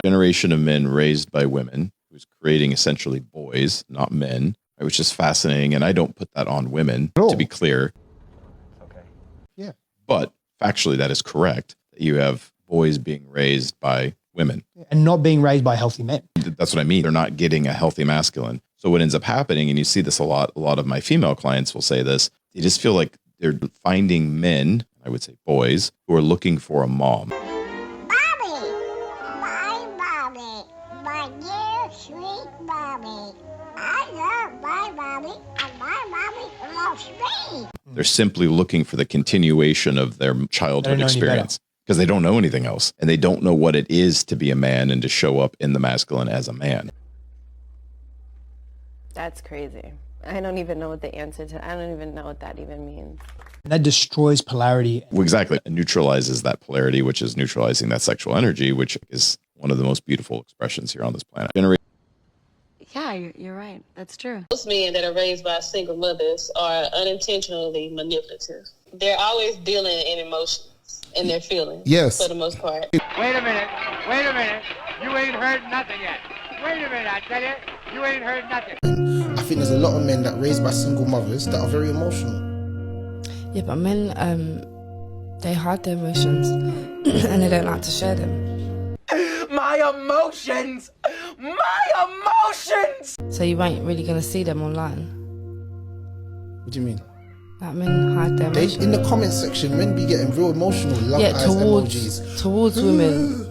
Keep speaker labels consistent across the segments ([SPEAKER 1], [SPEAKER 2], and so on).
[SPEAKER 1] generation of men raised by women who's creating essentially boys, not men, which is fascinating. And I don't put that on women, to be clear.
[SPEAKER 2] Okay. Yeah.
[SPEAKER 1] But factually, that is correct. You have boys being raised by women.
[SPEAKER 3] And not being raised by healthy men.
[SPEAKER 1] That's what I mean. They're not getting a healthy masculine. So what ends up happening, and you see this a lot of my female clients will say this, they just feel like they're finding men, I would say boys, who are looking for a mom.
[SPEAKER 4] Bobby! My Bobby! My dear, sweet Bobby! I love my Bobby, and my Bobby loves me!
[SPEAKER 1] They're simply looking for the continuation of their childhood experience because they don't know anything else. And they don't know what it is to be a man and to show up in the masculine as a man.
[SPEAKER 5] That's crazy. I don't even know what the answer to, I don't even know what that even means.
[SPEAKER 3] That destroys polarity.
[SPEAKER 1] Well, exactly. It neutralizes that polarity, which is neutralizing that sexual energy, which is one of the most beautiful expressions here on this planet.
[SPEAKER 6] Yeah, you're right. That's true.
[SPEAKER 7] Most men that are raised by single mothers are unintentionally manipulative. They're always dealing in emotions and their feelings.
[SPEAKER 2] Yes.
[SPEAKER 7] For the most part.
[SPEAKER 8] Wait a minute. You ain't heard nothing yet. Wait a minute, I tell you. You ain't heard nothing.
[SPEAKER 2] I think there's a lot of men that raised by single mothers that are very emotional.
[SPEAKER 9] Yeah, but men, they hide their emotions and they don't like to share them.
[SPEAKER 8] My emotions! My emotions!
[SPEAKER 9] So you ain't really going to see them online.
[SPEAKER 2] What do you mean?
[SPEAKER 9] Like men hide their emotions.
[SPEAKER 2] In the comment section, men be getting real emotional. Love eyes emojis.
[SPEAKER 9] Towards women.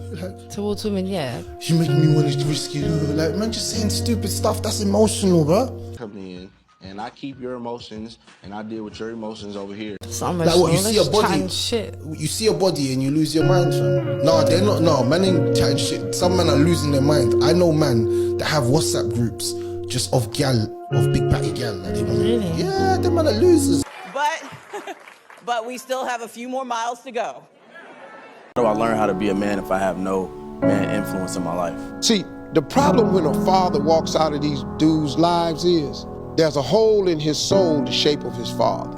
[SPEAKER 9] Towards women, yeah.
[SPEAKER 2] You make me want to risk it. Like, man, just saying stupid stuff, that's emotional, bro.
[SPEAKER 10] Come in, and I keep your emotions, and I deal with your emotions over here.
[SPEAKER 9] Some
[SPEAKER 2] like what, you see a body,
[SPEAKER 9] shit.
[SPEAKER 2] You see a body and you lose your mind, fam. No, they're not, no, man ain't chatting shit. Some men are losing their mind. I know man that have WhatsApp groups just of gal, of big batty gal. Like,
[SPEAKER 9] really?
[SPEAKER 2] Yeah, them men are losers.
[SPEAKER 11] But we still have a few more miles to go.
[SPEAKER 10] How do I learn how to be a man if I have no man influence in my life?
[SPEAKER 12] See, the problem when a father walks out of these dudes' lives is there's a hole in his soul the shape of his father.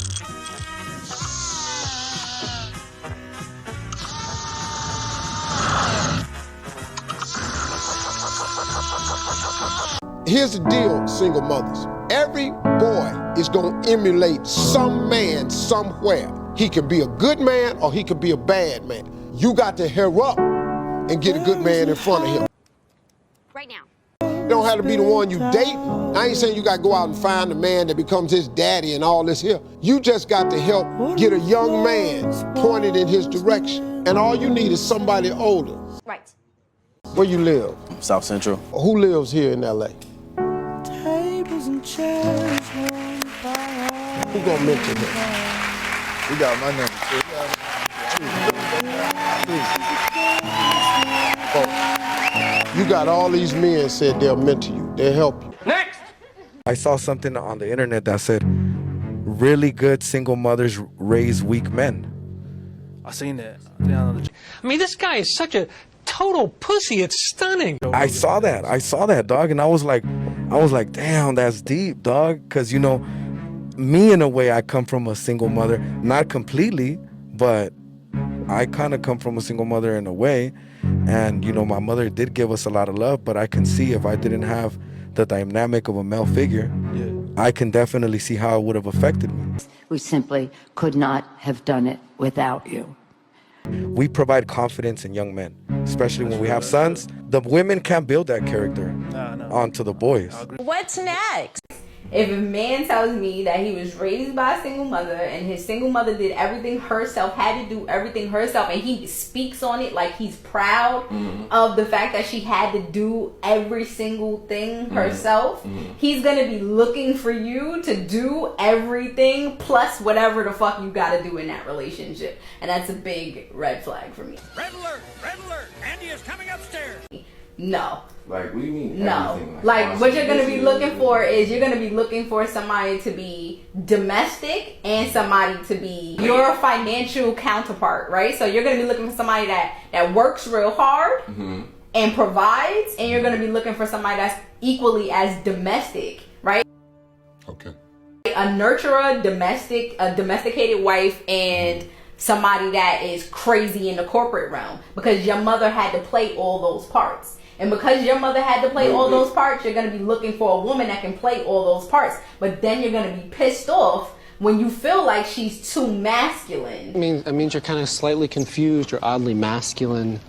[SPEAKER 12] Here's the deal, single mothers. Every boy is gonna emulate some man somewhere. He can be a good man or he can be a bad man. You got to hair up and get a good man in front of him.
[SPEAKER 4] Right now.
[SPEAKER 12] You don't have to be the one you date. I ain't saying you got to go out and find a man that becomes his daddy and all this here. You just got to help get a young man pointed in his direction. And all you need is somebody older.
[SPEAKER 4] Right.
[SPEAKER 12] Where you live?
[SPEAKER 10] South Central.
[SPEAKER 12] Who lives here in LA?
[SPEAKER 8] Tables and chairs.
[SPEAKER 12] Who gonna mentor him?
[SPEAKER 2] We got my number too.
[SPEAKER 12] You got all these men said they'll mentor you, they'll help you.
[SPEAKER 8] Next!
[SPEAKER 13] I saw something on the internet that said, really good single mothers raise weak men.
[SPEAKER 8] I seen that. I mean, this guy is such a total pussy. It's stunning.
[SPEAKER 13] I saw that, dog, and I was like, damn, that's deep, dog. Because, you know, me, in a way, I come from a single mother, not completely, but I kind of come from a single mother in a way. And, you know, my mother did give us a lot of love, but I can see if I didn't have the dynamic of a male figure, I can definitely see how it would have affected me.
[SPEAKER 6] We simply could not have done it without you.
[SPEAKER 13] We provide confidence in young men, especially when we have sons. The women can't build that character onto the boys.
[SPEAKER 5] What's next? If a man tells me that he was raised by a single mother and his single mother did everything herself, had to do everything herself, and he speaks on it like he's proud of the fact that she had to do every single thing herself, he's gonna be looking for you to do everything plus whatever the fuck you gotta do in that relationship. And that's a big red flag for me.
[SPEAKER 8] Red alert! Red alert! Andy is coming upstairs.
[SPEAKER 5] No.
[SPEAKER 10] Like, what do you mean?
[SPEAKER 5] No. Like, what you're going to be looking for is you're going to be looking for somebody to be domestic and somebody to be your financial counterpart, right? So you're going to be looking for somebody that works real hard and provides, and you're going to be looking for somebody that's equally as domestic, right?
[SPEAKER 12] Okay.
[SPEAKER 5] A nurturer, a domesticated wife, and somebody that is crazy in the corporate realm, because your mother had to play all those parts. And because your mother had to play all those parts, you're going to be looking for a woman that can play all those parts. But then you're going to be pissed off when you feel like she's too masculine.
[SPEAKER 14] It means you're kind of slightly confused or oddly masculine.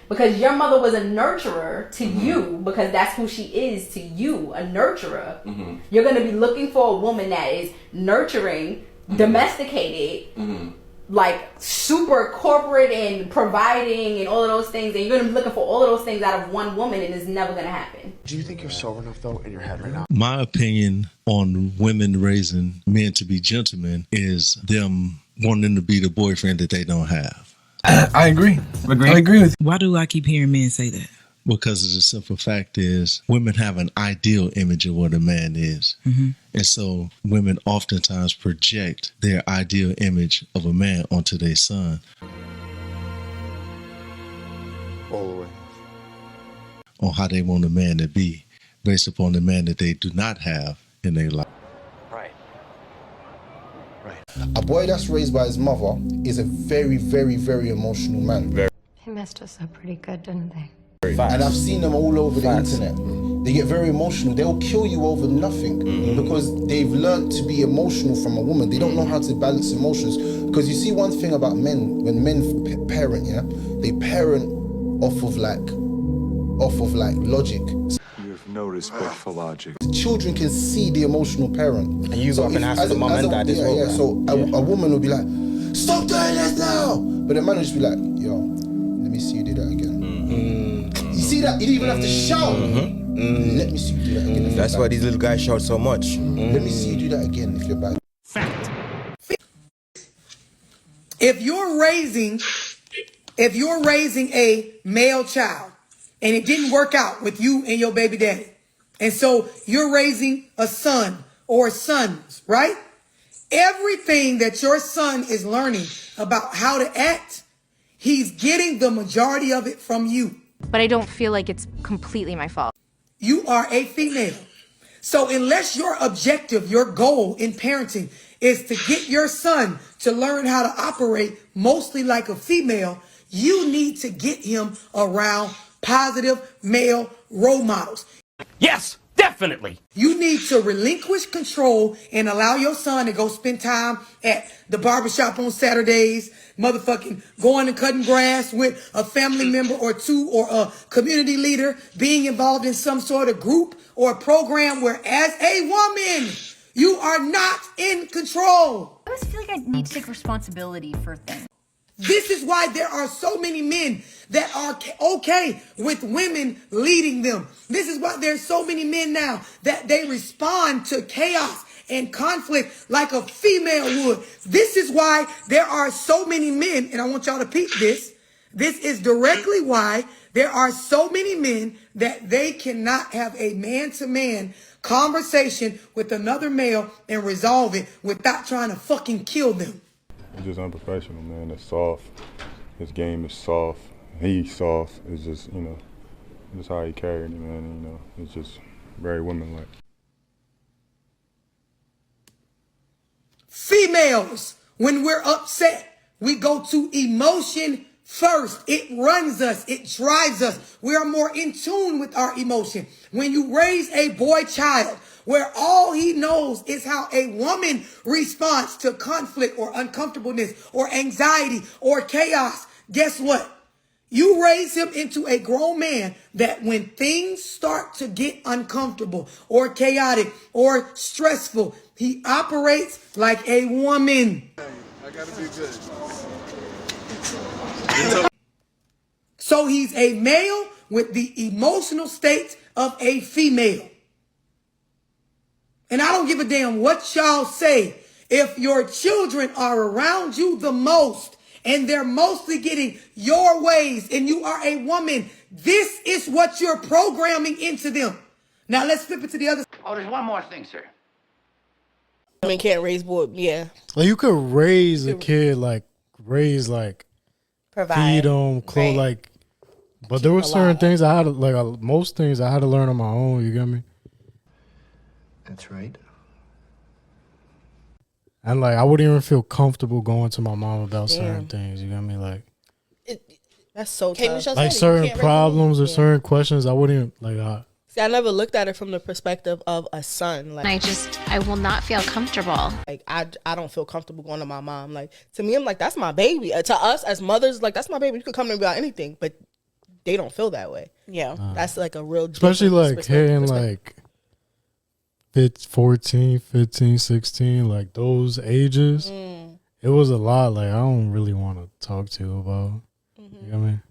[SPEAKER 5] Because your mother was a nurturer to you, because that's who she is to you, a nurturer. You're going to be looking for a woman that is nurturing, domesticated, like super corporate and providing and all of those things, and you're going to be looking for all of those things out of one woman, and it's never going to happen.
[SPEAKER 15] Do you think you're sober enough, though, in your head right now?
[SPEAKER 16] My opinion on women raising men to be gentlemen is them wanting to be the boyfriend that they don't have.
[SPEAKER 17] I agree. I agree with you.
[SPEAKER 18] Why do I keep hearing men say that?
[SPEAKER 16] Because of the simple fact is women have an ideal image of what a man is. And so women oftentimes project their ideal image of a man onto their son.
[SPEAKER 15] All the way.
[SPEAKER 16] On how they want a man to be based upon the man that they do not have in their life.
[SPEAKER 2] A boy that's raised by his mother is a very, very, very emotional man.
[SPEAKER 19] They messed us up pretty good, didn't they?
[SPEAKER 2] And I've seen them all over the internet. They get very emotional. They'll kill you over nothing because they've learned to be emotional from a woman. They don't know how to balance emotions. Because you see one thing about men, when men parent, they parent off of logic.
[SPEAKER 15] You have no respect for logic.
[SPEAKER 2] Children can see the emotional parent.
[SPEAKER 20] And you go up and ask the mom and dad as well.
[SPEAKER 2] So a woman will be like, stop doing this now. But the man will just be like, yo, let me see you do that again. You see that? You didn't even have to shout. Let me see you do that again.
[SPEAKER 20] That's why these little guys shout so much.
[SPEAKER 2] Let me see you do that again if you're bad.
[SPEAKER 21] Fact. If you're raising a male child and it didn't work out with you and your baby daddy, and so you're raising a son or sons, right? Everything that your son is learning about how to act, he's getting the majority of it from you.
[SPEAKER 22] But I don't feel like it's completely my fault.
[SPEAKER 21] You are a female. So unless your objective, your goal in parenting is to get your son to learn how to operate mostly like a female, you need to get him around positive male role models.
[SPEAKER 17] Yes, definitely.
[SPEAKER 21] You need to relinquish control and allow your son to go spend time at the barbershop on Saturdays, motherfucking going and cutting grass with a family member or two or a community leader, being involved in some sort of group or a program where as a woman, you are not in control.
[SPEAKER 23] I always feel like I need to take responsibility for things.
[SPEAKER 21] This is why there are so many men that are okay with women leading them. This is why there's so many men now that they respond to chaos and conflict like a female would. This is why there are so many men, and I want y'all to peep this. This is directly why there are so many men that they cannot have a man-to-man conversation with another male and resolve it without trying to fucking kill them.
[SPEAKER 24] It's just unprofessional, man. It's soft. His game is soft. He's soft. It's just, just how he carried it, man. It's just very womanlike.
[SPEAKER 21] Females, when we're upset, we go to emotion first. It runs us. It drives us. We are more in tune with our emotion. When you raise a boy child where all he knows is how a woman responds to conflict or uncomfortableness or anxiety or chaos, guess what? You raise him into a grown man that when things start to get uncomfortable or chaotic or stressful, he operates like a woman.
[SPEAKER 15] I gotta be good.
[SPEAKER 21] So he's a male with the emotional state of a female. And I don't give a damn what y'all say. If your children are around you the most and they're mostly getting your ways and you are a woman, this is what you're programming into them. Now let's flip it to the other side.
[SPEAKER 25] Oh, there's one more thing, sir.
[SPEAKER 26] Women can't raise boys, yeah.
[SPEAKER 27] Like you could raise a kid, raise
[SPEAKER 26] provide,
[SPEAKER 27] feed them, clothes,
[SPEAKER 26] right.
[SPEAKER 27] But there were certain things I had to, most things I had to learn on my own, you get me?
[SPEAKER 15] That's right.
[SPEAKER 27] And I wouldn't even feel comfortable going to my mom about certain things, you get me?
[SPEAKER 26] That's so Kate tough. Michelle
[SPEAKER 27] Like
[SPEAKER 26] said it, you
[SPEAKER 27] certain
[SPEAKER 26] can't raise
[SPEAKER 27] problems or certain questions, I wouldn't like.
[SPEAKER 26] See, I never looked at it from the perspective of a son. Like
[SPEAKER 22] I will not feel comfortable.
[SPEAKER 26] Like I don't feel comfortable going to my mom. Like to me, I'm like, that's my baby. To us as mothers, like that's my baby. You could come to me about anything, but they don't feel that way. Yeah, that's like a real
[SPEAKER 27] Especially like hitting like 14, 15, 16, like those ages. It was a lot. Like I don't really want to talk to you about. You know what I mean?